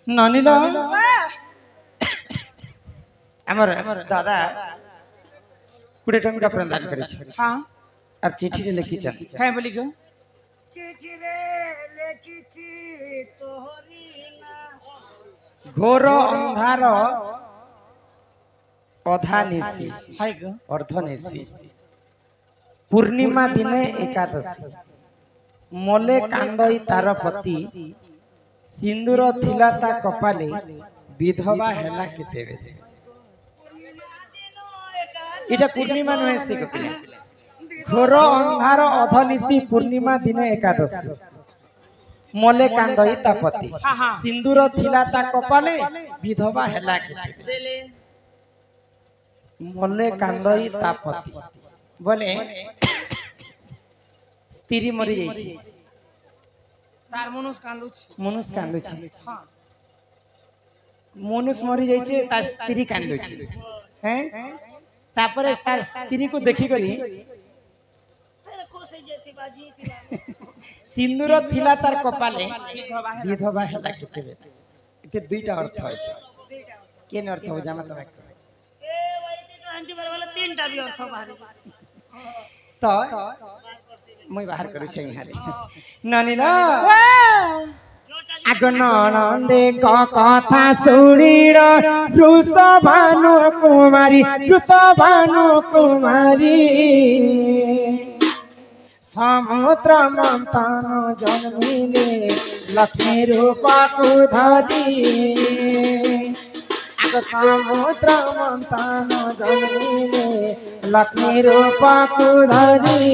ननिल हमर दादा 20 टंका प्रदान करे छै। हां और चिट्ठी रे लिखी छ काय बोली गो चिट्ठी रे लिखी छी तोहरी ना घोर अंधार अधानिसी हाय गो अर्धनिसी पूर्णिमा दिने एकादशी मले कांदई तार पति सिंदूर थिला ता कपाले विधवा हेला केतेबे इटा पूर्णिमा नहे से कपिला घोर अंधार अधनिसी पूर्णिमा दिने एकादशी मले कांदई ता पति सिंदूर थिला ता कपाले विधवा हेला केतेबे मले कांदई ता पति बोले स्त्री मरी जाई छी तार मनुष कांदु छी हां मनुष मरी जाई छी तार स्त्री कांदु छी हैं तापर तार स्त्री को देखि करी खुश हो जेती बाजी थिला सिंदूर थिला तार कपाले विधवा हेला केतेबे इते दुईटा अर्थ होय छै केन अर्थ हो जामा तमे ए वैदिक क्रांति वाला तीनटा भी अर्थ बाहर तो मैं बाहर करू छै यहाँ रे ननिला आगन नंदे कथा सुनीर वृषभानु कुमारी समुद्र मंथन जन्मिले लक्ष्मी रूप को धरी आग समुद्र मंथन जन्मिले लक्ष्मी रूप को धरी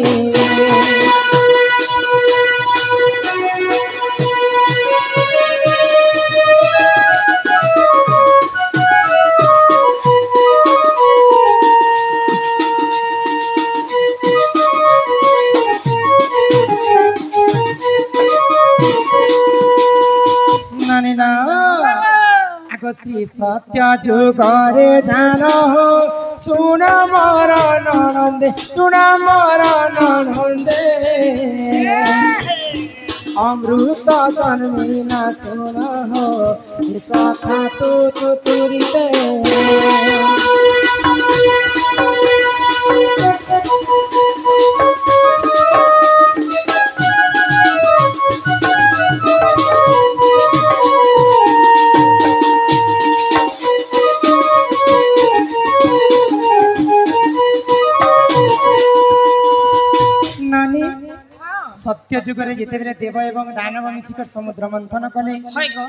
श्री सत्य जुगरे जान हो सुन मोर ननंदे अमृत जन्मिना सुन हो कथा तू तुरी दे सत्य जुगरे जिते बेले देव एवं दानव मिशिकर समुद्र मंथन कले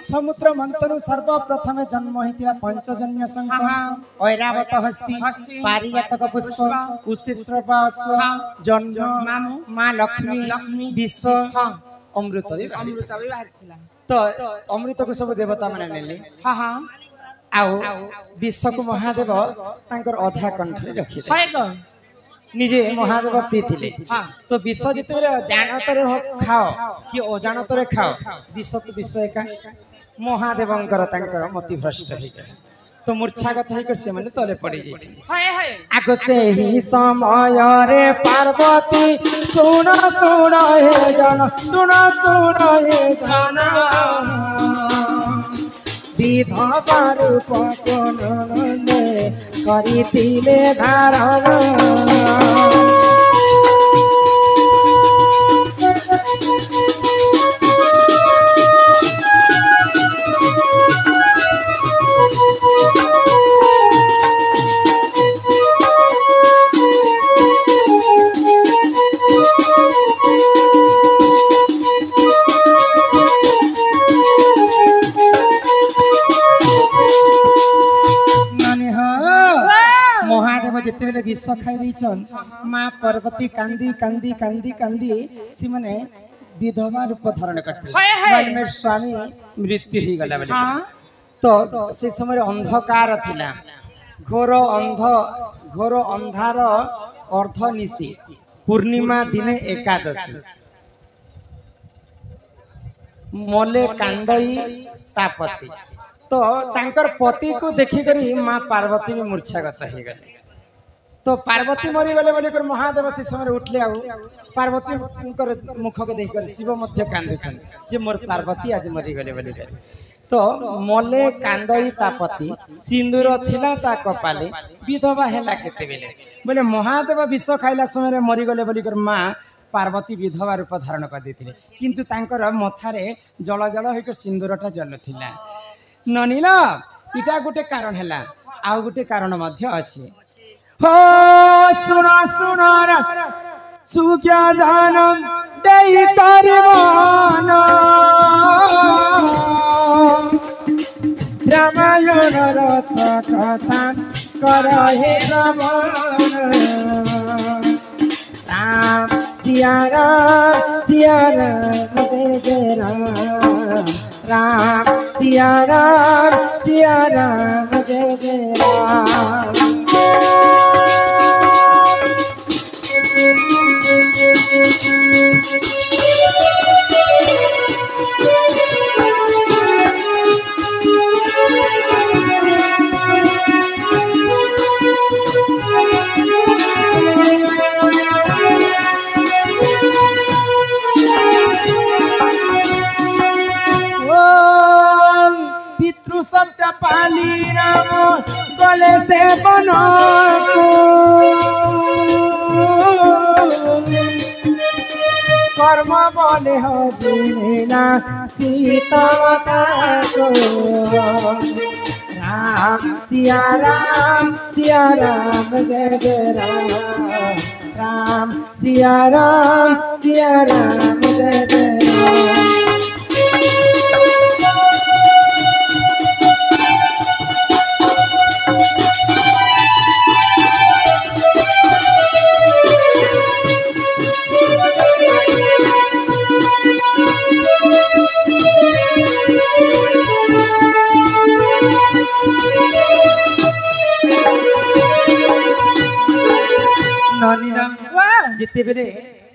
समुद्र मंथन सर्वप्रथम जन्म होइतिला पंचजन्य शंख ऐरावत हस्ती पारिजातक पुष्प कुशेश्वर जन्म मां लक्ष्मी विश्व अमृत भी बाहर तो अमृत को सब देवता माने नेले हां हां आओ विश्व को महादेव तांकर अधा कंठ रे रखिले निजे महादेव प्रीतिले तो विष जिते जानतर खाओ कि अजानतर खाओ विष तो विष एका महादेवंकर तांकर मति भ्रष्ट हो गया तो मूर्छागत होकर से माने तले पड़ी जाई आग से ही समय रे पार्वती सुन हे जन विधवा रूप कोनने करिथिले धारण जिते बेले विष खाई दीचन मां पार्वती कांदी कांदी कांदी कांदी सी माने विधवा रूप धारण करते मेरे स्वामी मृत्यु ही गला बेले तो से समय अंधकार थिला घोर अंधार अर्धनिशी पूर्णिमा दिने एकादशी मले कांदई तापति तो तांकर पति को देखि करी मां पार्वती में मूर्छागत हो गले तो पार्वती मरी गले बोली कर महादेव से समय उठले आ पार्वती मुख के देख कर शिव मध्य कांदुछन जे मोर पार्वती आज मरी गले बोली कर तो तो मले कांदई तापति सिंदूर थिला ता कपाले विधवा हेला केते बेले बोले महादेव विष खाइला समय मरी गले बोली कर माँ पार्वती विधवा रूप धारण कर देथिले किंतु तांकर मथारे जल जल होकर सिंदूरटा जलुथिला ननिल इटा गोटे कारण हैला आ गोटे कारण मध्य अछि हो सुना सुना सुख्या जानम देई करमान रामायण रस कथा कर हे रमण राम सिया राम जय जय राम राम सिया राम जय जय राम सत्य पाली राम गले से बनो कर्म बोले हो दिना सीता माता को राम सिया राम जय जय राम राम सिया राम जय जय राम जिते बेले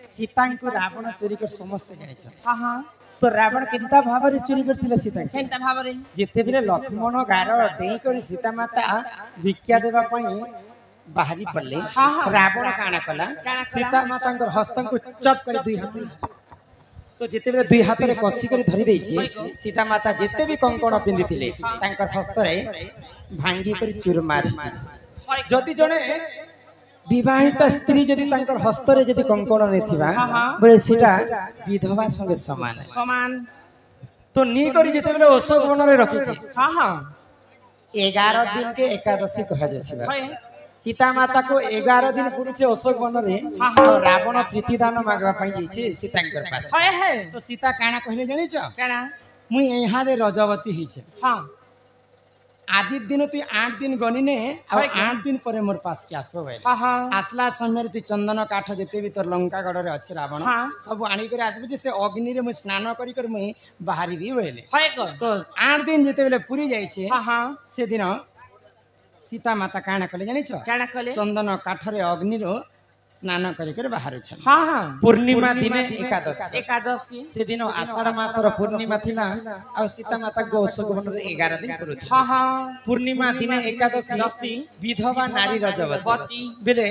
सीता को रावण चोरी कर समस्त जानिछ हां हां तो रावण केनता भाव रे चोरी करथिला सीता केनता भाव रे जिते बेले लक्ष्मण गार देई कर सीता माता भिक्षा देबा पई बाहरी पड़ले रावण काना कला सीता माता हस्त को चप कर दुई हाथ तो जिते बेले दुई हाथ रे कसी कर धरि देछि सीता माता जिते भी कंकण पिंदी थिले तांकर हस्त रे भांगी कर चूर मारी जति जने विवाहित स्त्री जदि तांकर हस्त रे जदि कंकण नै थिबा बोले सीटा विधवा संगे समान समान तो नी करी जते बेले अशोक वन रे रखि छी हां हां 11 दिन के एकादशी कहा जाय सीता माता को 11 दिन पुरुचे अशोक वन रे रावण प्रीतिदान मागवा पई जाय छी सीतांकर पास तो सीता काना कहले जानि छ काना मुई यहां रे रजवती ही छे हां आज दिन तु 8 दिन गनी ने और 8 दिन पर मोर पास के आसबो भाई आसला समय तु चंदन काठ जेते भी तोर लंका गड़ रे अछि रावण सब आनी करे आसबो जे से अग्नि रे मु स्नान करी कर मु बाहरी भी होइले तो 8 दिन जेते बेले पूरी जाय छे से दिन सीता माता काना कले जानि छ काना कले चंदन काठ रे अग्नि रो स्नान करी कर बाहर छ हां हां पूर्णिमा दिने एकादशी से दिन आषाढ़ मास रो पूर्णिमा थिला आ सीता माता को अशोक वन रे 11 दिन पुरु हां हां पूर्णिमा दिने एकादशी विधवा नारी रजवती बेले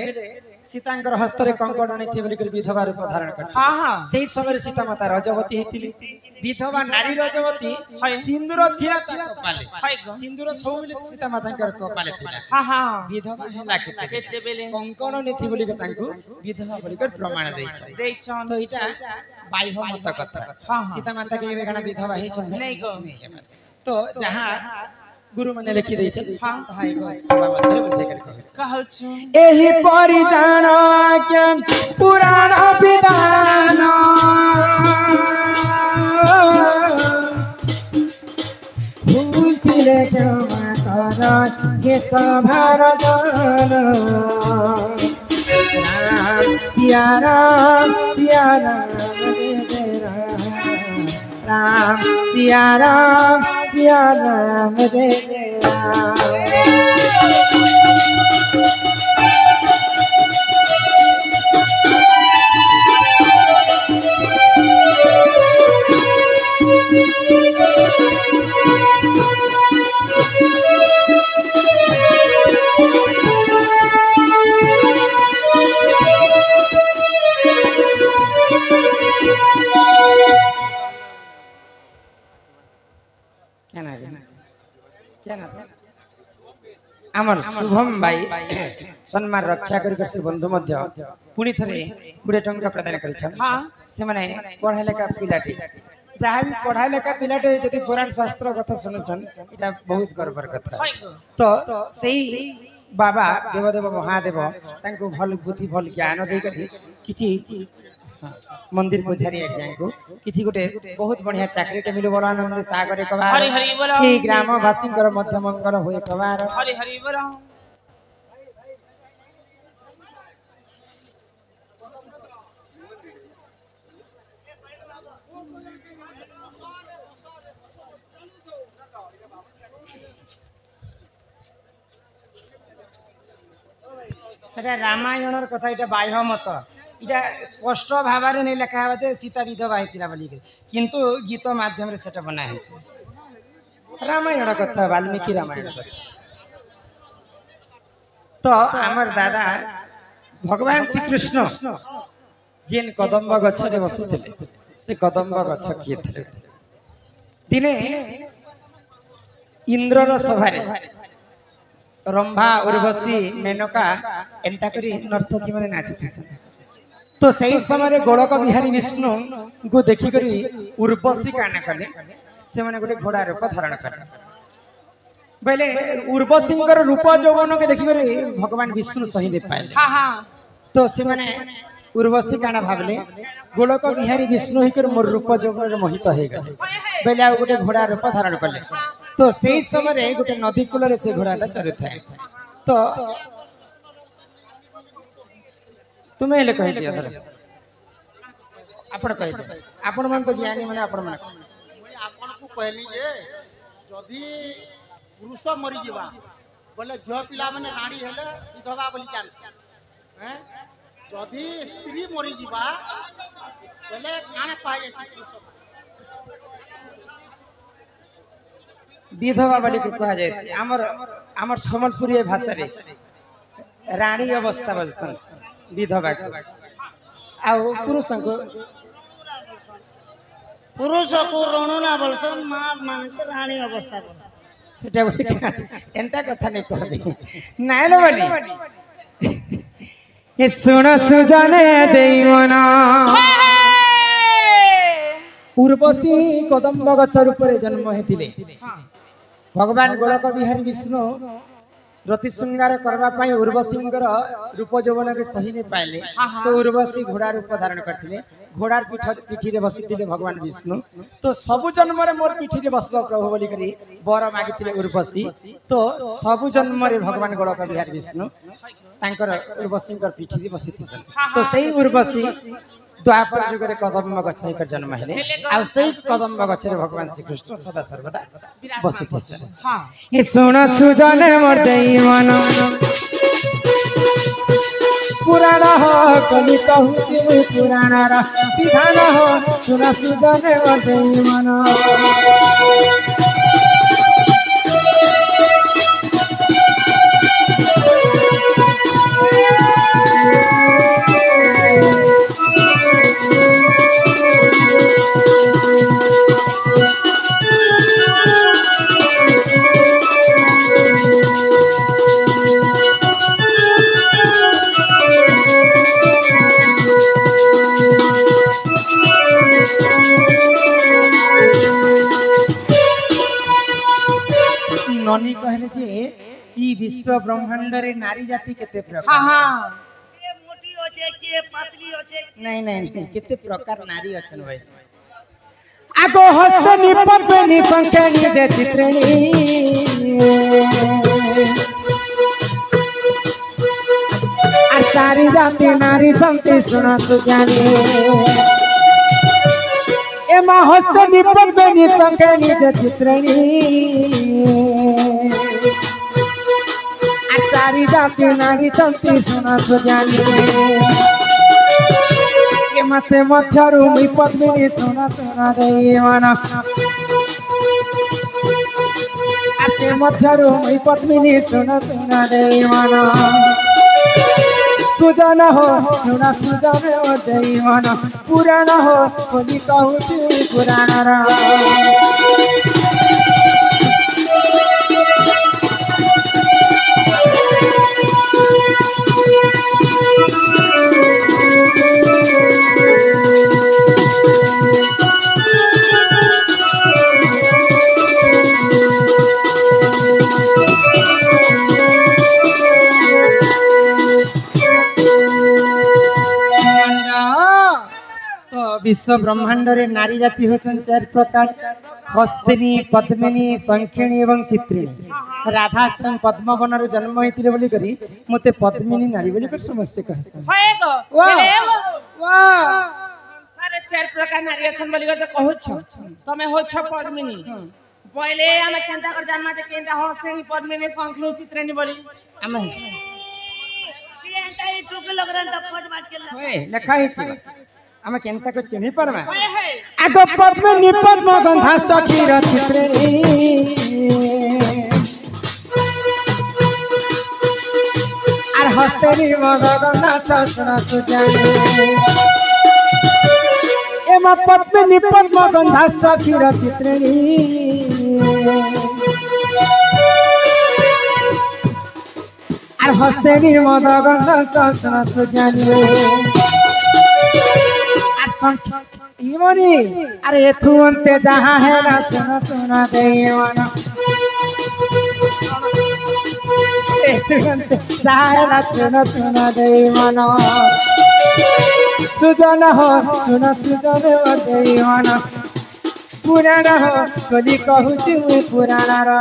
सीतांकर हस्त रे कंकण नै थि बोली कर विधवा रूप धारण कर हां हां सेही समय सीता माता रजवती हेतिली विधवा नारी रजवती सिंदूर थिला ता कपाले सिंदूर सबले सीता माता कर कपाले थिला हां हां विधवा हेला केते बेले कंकण नै थि बोली कर तांको विधवा बोली कर प्रमाण देइ छ तो इटा बाह्य मत कथा सीता माता के बेगना विधवा हे छ नै तो जहां गुरु मने लिखि दै छ हां ताई को सभा मध्य बुझे कर कहौ छु एही परि जाना क्या पुराण विधान भूल तिले क्षमा कर हे सभार जन राम सिया राम जय जय राम राम सिया राम जय जय राम क्या ना क्या ना आमर शुभम भाई सम्मान रक्षा कर से बंधु मध्य पुणी थरे 20 टंका प्रदान करिछन हां से माने पढ़ा लेखा पिलाटी जहाँ भी पढ़ा लेखा पिलाटे यदि पुराण शास्त्र कथा सुनछन इटा बहुत गर्वर कथा तो सही बाबा देवदेव महादेव तांको भल बुद्धि भल ज्ञान दे करी किछि मंदिर पुजारी आज्ञा को किछि गोटे बहुत बढ़िया चाकरी टे मिलु बोला आनंद सागर कबार हरि हरि बोलो ए ग्रामवासी कर मध्य मंगल होय कबार हरि हरि बोलो এটা রামায়ণের কথা এটা বাহ্য মত এটা স্পষ্ট ভাবে নেই লেখা হবে যে সীতা বিধবা হয়েছিল বলি কিন্তু গীত মাধ্যমে সেটা বনা হয়েছে রামায়ণ কথা বাল্মীকি রামায়ণ কথা তো আমার দাদা ভগবান শ্রীকৃষ্ণ যেন কদম্ব গছরে বসুଥିଲେ সে কদম্ব গছ কিয়ে ଥିଲେ দিনে ইন্দ্রর সভারে रंभा उर्वशी मेनका एंता करी नर्तकी माने नाचुथिस तो सही समय गोलक बिहारी विष्णु को देखि करी उर्वशी कान कले से माने गोटे घोड़ा रूप धारण कले बेले उर्वशींकर रूप यौवन के देखि करी भगवान विष्णु सही दे पाइले हां हां तो से माने उर्वशी काना भाबले गोलक बिहारी विष्णु ही कर मोर रूप यौवन मोहित हो गले बेले आ गोटे घोड़ा रूप धारण कले तो सही समय गोटे नदी कूल से घोड़ाटा चलु थाए तो तुम्हें ले कहि दिया धर आपण कहि दे आपण मन तो ज्ञानी माने आपण मन आपण को कहली जे जदी पुरुष मरि जीवा बोले झियो पिला माने राणी हेले विधवा बोली चांस हैं जदी स्त्री मरि जीवा बोले काना पाए पुरुष विधवा बोली को कहा जाय हमर हमर सम्बलपुरी भाषा रे रानी अवस्था बोलसन विधवा को आ पुरुष को रणुना बोलसन मां मान के रानी अवस्था बोल सेटा एंता कथा नहीं कहबी नाइलो बोली ये सुन सुजाने देवना उर्वशी कदम्ब गछ रूपरे जन्म हेतिले भगवान गोलक बिहारी विष्णु रति श्रृंगार करबा पाई उर्वशींकर रूप यौवन के सही नहीं पाइले तो उर्वशी घोड़ा रूप धारण करथिले घोड़ार पिठी रे बसिथिले भगवान विष्णु तो सबु जन्म रे मोर पिठी रे बसबा प्रभु बोली करी बर मागिथिले उर्वशी तो सबु जन्म रे भगवान गोलक बिहारी विष्णु तांकर उर्वशींकर पिठी रे बसिथिसन तो सही उर्वशी द्वापर जुग रे कदम्ब गछ एकर जन्म हेले आ सही कदम्ब गछ रे भगवान श्री कृष्ण सदा सर्वदा बसिथिसन हां ए सुन सुजने मोर देई मन पुराण हो कलि कहूची पुराण रा विधान हो सुन सुजने मोर देई मन ननी कहले जे ई विश्व ब्रह्मांड रे नारी जाति केते प्रकार हां हां के मोटी होचे के पतली होचे नहीं नहीं केते प्रकार नारी अछन भाई आगो हस्त निपत नि संख्यानी जे चित्रेणी आ चारि जाति नारी चंती सुना सुज्ञानी एमा हस्त निपत नि संख्यानी जे चित्रेणी चारि जाति नारी चंती सुना सुज्ञानी एमा से मध्यरु मुई पद्मिनी सुना सुना देई मन आसे मध्यरु मुई पद्मिनी सुना सुना देई मन सुजन हो सुना सुजन हो देई मन पुराण हो बोली कहूची पुराण रा विश्व ब्रह्मांड रे नारी जाति होचन 4 प्रकार हस्तिनी पद्मिनी संखिणी एवं चित्रिणी राधा स्वयं पद्मवन रे जन्म होइतिले बोली करी मते पद्मिनी नारी बोली कर समस्त कहसन होए गो वाह सारे 4 प्रकार नारी अछन बोली कर कहू छ तमे हो छ पद्मिनी पहिले हम केंता कर जन्म जे केंता हस्तिनी पद्मिनी संखिणी चित्रिणी बोली हम केंता ई टोके लगरन त खोज बात के होए लखा हिती हम केंता को चिन्हि परमा होए है आगो पद्मिनी पद्म गंधाश्च क्षीर चित्रिणी आर हस्तिनी मद गंधाश्च सुन सुजानी एमा पद्मिनी पद्म गंधाश्च क्षीर चित्रिणी आर हस्तिनी मद गंधाश्च सुन सुजानी आर संखिणी अरे एथु अंते जहाँ है ना सुन सुन देवाना एथु अंते जहाँ है ना सुन सुन देवाना सुजन हो सुन सुजन हो देवाना पुराण हो बोली कहूची मु पुराण रा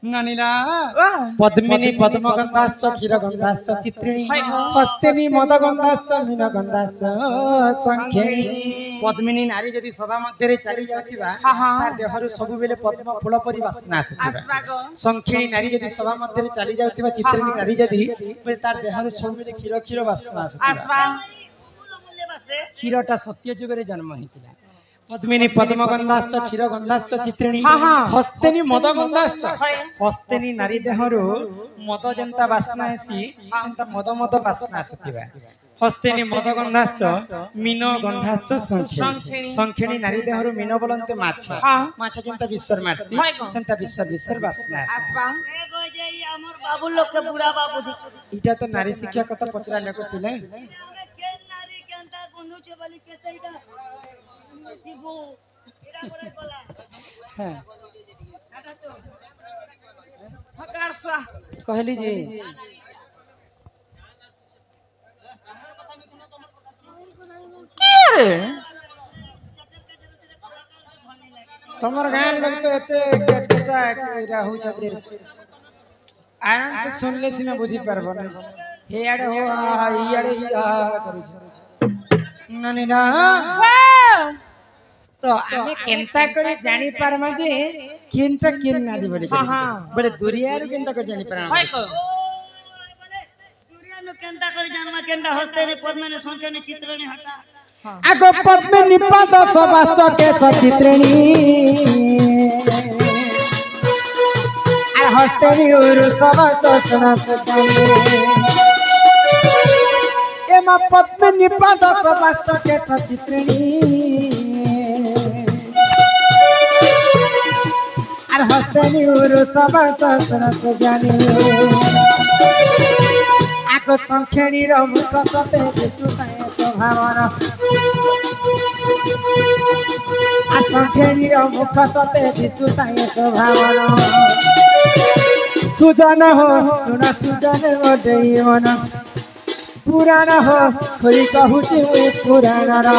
नानीला पद्मिनी पद्मगंधाश्च क्षीरगंधाश्च चित्रिणी हस्तिनी मदगंधाश्च मीनगंधाश्च संखिणी पद्मिनी नारी यदि सभा मध्य रे चली जाउतिबा तार देहरु सबु बेले पद्म फूल परि वासना आसुतिबा संखिणी नारी यदि सभा मध्य रे चली जाउतिबा चित्रिणी नारी यदि तार देहरु सबु बेले क्षीर क्षीर वासना आसुतिबा क्षीरटा सत्य जुग रे जन्म हितिला पद्मिनी पद्मगंधाश्च क्षीरगंधाश्च चित्रिणी हस्तिनी मदगंधाश्च हस्तिनी नारी देहरु मद जंता वासना आसी सेंता मद मद वासना आसुतिबा हस्तिनी मदगंधाश्च मीन गंधाश्च संखिणी संखिणी नारी देहरु मीन बोलंते माछ माछ जंता विसर मारसी सेंता विसर विसर वासना आसबा एगो जे हमर बाबू लोग के बुढ़ा बाबू इटा तो नारी शिक्षा कथा पचरा लेको पिले के नारी केंता गुंदु छे बलि के सईटा जीवो एरा करे बोला हां काटा तो हकारसा कहली जी तमर गान लोग तो एते कचकचा एरा हो छथि आराम से सुनले सिना बुझी परबो न हे आडे हो ई आडे ई करू छ नानी ना तो आमे केनता करे जानी पारमा जे केनटा केन नादी बोले बड़े दुरिया रो केनता करे जानी पारमा होय को दुरिया नो केंता करे जानवा केंता हस्तिनी पद्मिनी संखिणी चित्रिणी हटा आगो पद्मिनी पद सबाश्च केश चित्रिणी आर हस्तिनी उरु सबाश्च सुन सुजानी एमा पद्मिनी पद सबाश्च केश चित्रिणी आर हस्तिनी उरु सबाश्च सुन सुजानी आगो संखिणी रो मुख सते दिसुताय स्वभावना आ संखिणी रो मुख सते दिसुताय स्वभावना सुजन हो सुन सुजन हो देवन पुराण हो खोई कहूची पुराण रा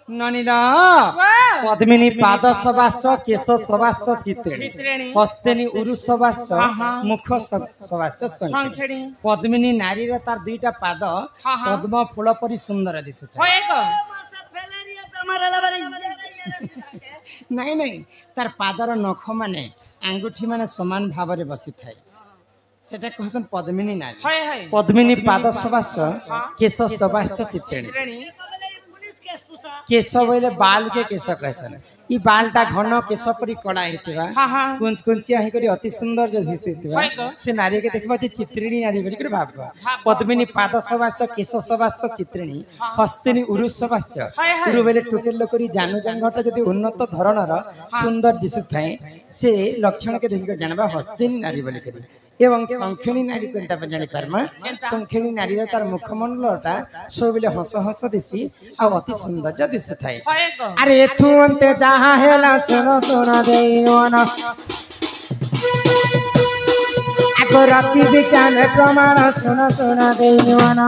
ननिला पद्मिनी पाद सबाश्च केश सबाश्च चित्रिणी हस्तिनी उरु सबाश्च मुख सबाश्च संखिणी पद्मिनी नारी रो तार दुईटा पाद पद्म फूल परि सुंदर दिसुता होय को मासा फेलेरिया पे मारला बारी नहीं नहीं तार पादर नख माने आंगुठी माने समान भाव रे बसी थाए सेटा कहसन पद्मिनी नारी हाय हाय पद्मिनी पाद सबाश्च केश सबाश्च चित्रेणी चित्रेणी सबले पुलिस केस कुसा केश बोले बाल के केश कहसन ई बालटा घन केश परी कड़ा हेतिबा हां हां कुंच कुंचिया हे करी अति सुंदर जो हेतिबा हाय गो। से नारी के देखबा जे चित्रिणी नारी बरी कर भाबबा पद्मिनी पाद सबाश्च केश सबाश्च चित्रिणी हस्तिनी उरुस सबाश्च हाय हाय। उरु बेले टोटेल करी जानु जंघटा जदी उन्नत धरणर सुंदर दिसु थाए से लक्षण के देखि जानबा हस्तिनी नारी बोली करी एवं संखिणी नारी कोनता पर जानि पारमा संखिणी नारी रा तार मुखमंडलटा सब बेले हंस हंस दिसी आ अति सुंदर दिसु थाए हाय गो। अरे एथु अंते जहा हेला सुनो सुनो देवन आगो राति विज्ञान प्रमाण सुनो सुनो देवन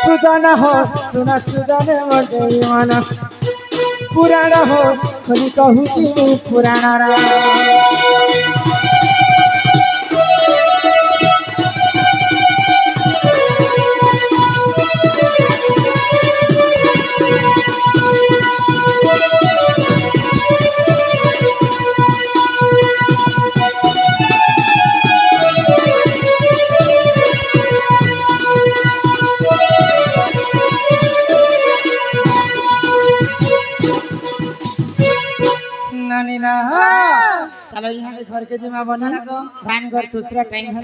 सुजन हो सुना सुजन मोर देवन पुराण हो खोली कहूची मु पुराण रा नानी ना चलो यहाँ के घर के जिम्मा बना रान घर दूसरा टाइम है